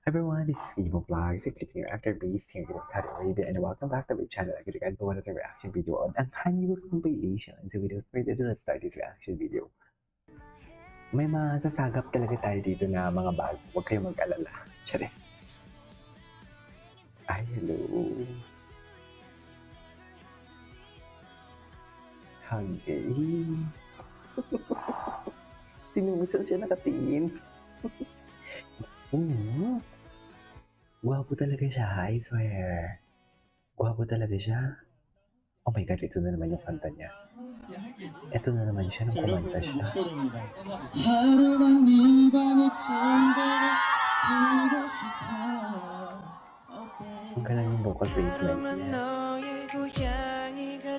Hi everyone, this is Kibo Vlogs, a Filipino actor based here in Saudi Arabia, and welcome back to my channel. Again, for another reaction video on ang Hanyu's compilation. So without further ado, let's start this reaction video. May masasagap talaga tayo dito na mga bago. Huwag kayong mag-alala. Charis! Ay, hello! Hagay! Tinusal siya nakatingin. Gwapo talaga siya, I swear. Gwapo talaga siya. Oh my God, ito na naman yung kanta niya. Ito na naman siya nung kumanta siya. Ang galang yung vocal placement niya.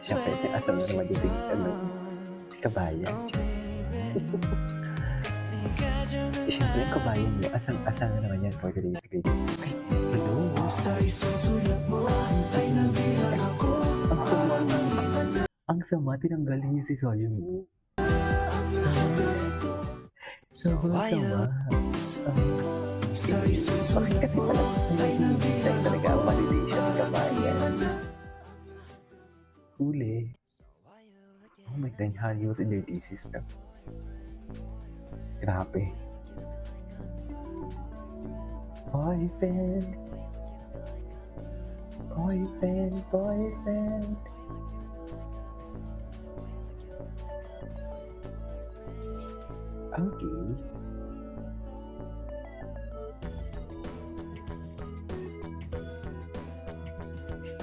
Siyempre, asal na naman yung si Kabayan. Siyempre, yung Kabayan niyo, asal na naman yan for today's video. Hello? Ang sama, tinanggalin niya si Soyeon. Sobrang sama. Bakit kasi pala tayo talaga ang validation ng Kabayan? Uli. Oh my God, Hanyos in their system. Grabe. Boyfriend. Okay.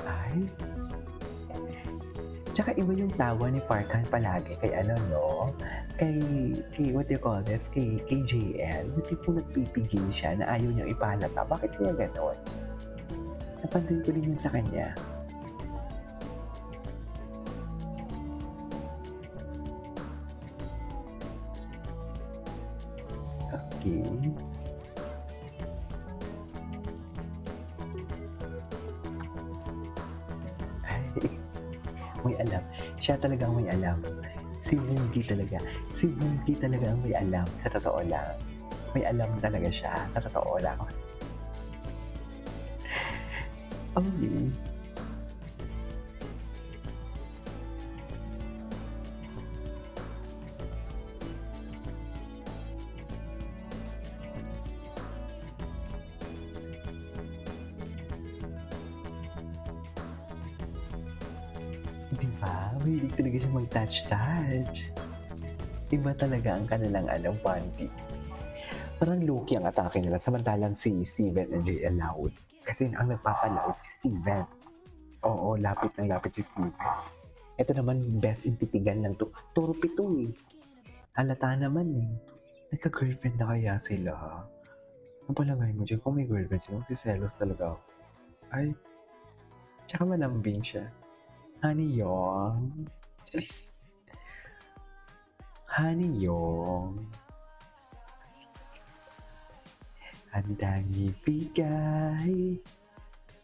Ay. Tsaka iba yung tawa ni Farkan palagi kay kay what do you call this? Kay JL. Yung tipo nagpipigil siya na ayaw niyang ipalata. Bakit kaya gano'n? Napansin ko din yun sa kanya. Okay. May alam. Siya talaga ang may alam. Si Winky talaga ang may alam. Sa totoo lang. May alam talaga siya. Sa totoo lang. Okay. Diba? Mahilig talaga siya mag-touch. Iba talaga ang kanilang bonding. Parang low-key ang atake nila samantalang si Steven and JL loud. Kasi ang nagpapaloud si Steven. Oo, lapit si Steven. Ito naman best in titigan ng Turpito eh. Halata naman eh. Nagka-girlfriend na kaya sila? Ang palagay mo dyan, kung may girlfriend sila, magsiselos talaga ako. Ay, tsaka malambing siya. Haniyong. Jeez. Haniyong. Handang ibigay.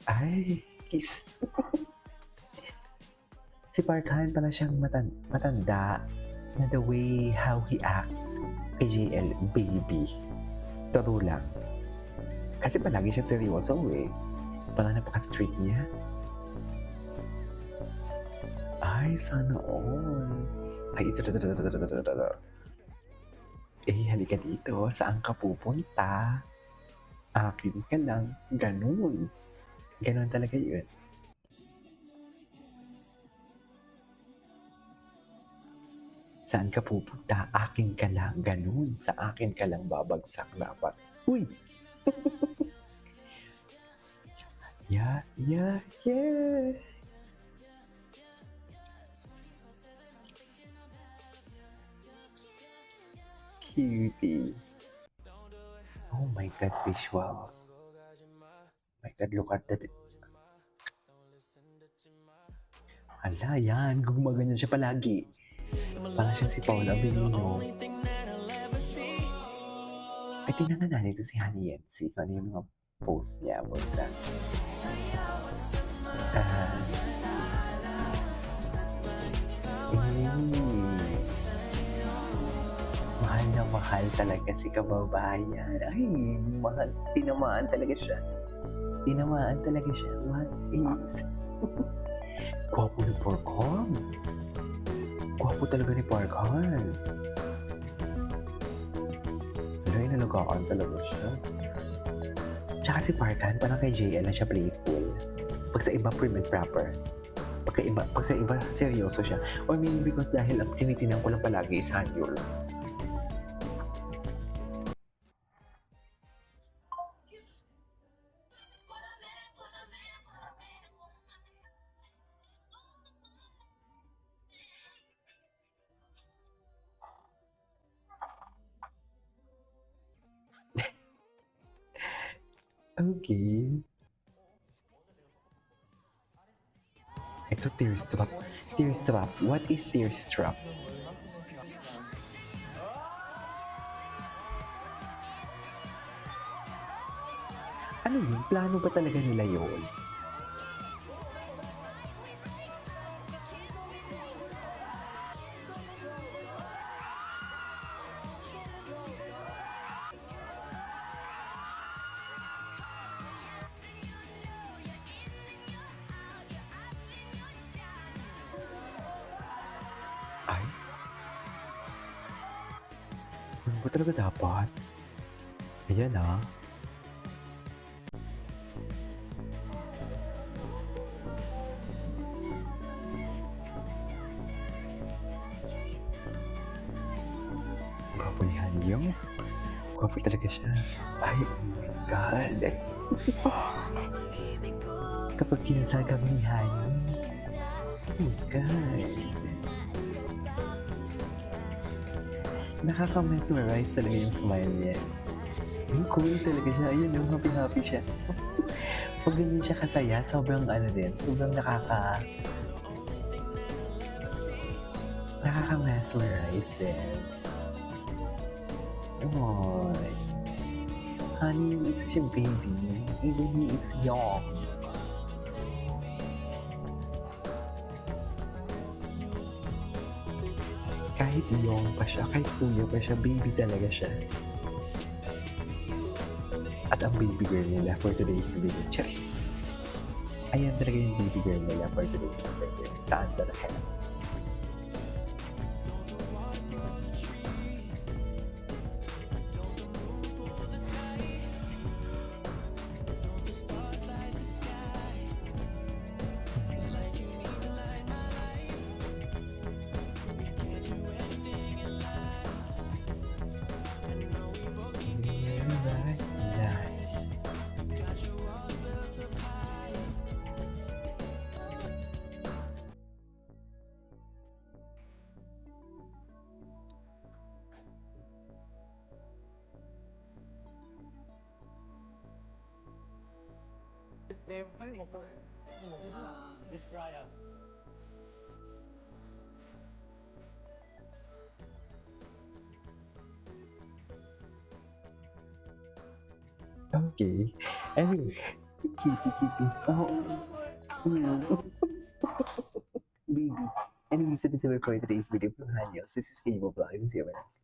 Ay, kiss. Si Park Han pala siyang matanda na the way how he act kay JL, baby. Taro lang. Kasi palagi siyang seryoso eh. Parang napaka-strict niya. Ay, sana all. Ay, ito. Eh, halika dito. Saan ka pupunta? Akin ka lang. Ganun. Ganun talaga yun. Saan ka pupunta? Akin ka lang. Ganun. Sa akin ka lang babagsak dapat. Uy! Yeah. Cutie. Oh my God, visuals. My God, look at that. Hala, yan. Gumaganyan siya palagi. Parang siya si Paula Benigno. Ay, tinangan na nito si Honey Yancy. Ano yung mga post niya? Mahal na mahal talaga si kababayan. Ay, mahal. Tinamaan talaga siya. Tinamaan talaga siya. What is? Gwapo ni Parkhan. Gwapo talaga ni Parkhan. Wala, inalagaan talaga siya. Tsaka si Parkhan, parang kay JL na siya playful. Pag sa iba, prim and proper. Pag sa iba, seryoso siya. Or maybe because dahil ang tinitinan ko lang palagi is Hanyuls. Okay. Ito, tearstrap. Tearstrap. What is tearstrap? Ano yun? Plano ba talaga nila yun? Ay? Ano ba talaga dapat? Ayan ah. Gwapo ni Hanyong. Gwapo talaga siya. Ay, oh my God. Kapag kinasaga mo ni Hanyong. Oh my God. Nakaka-mesmerize talaga yung smile niya. Yung cool talaga siya. Ayun, yung happy-happy siya. Pag ganyan siya kasaya, sobrang din, sobrang nakaka-mesmerize din. Oh, honey, is such a baby. Even he is young. Kahit young pa siya, kahit kuya pa siya, baby talaga siya. At ang baby girl nila for today's video, Charis! Ayan talaga yung baby girl nila for today's video. Saan talaga? Okay. Anyway, kitty. Oh, baby. Anyway, so this is it for today's video from Hanyos. This is Fable Vlog. See you next.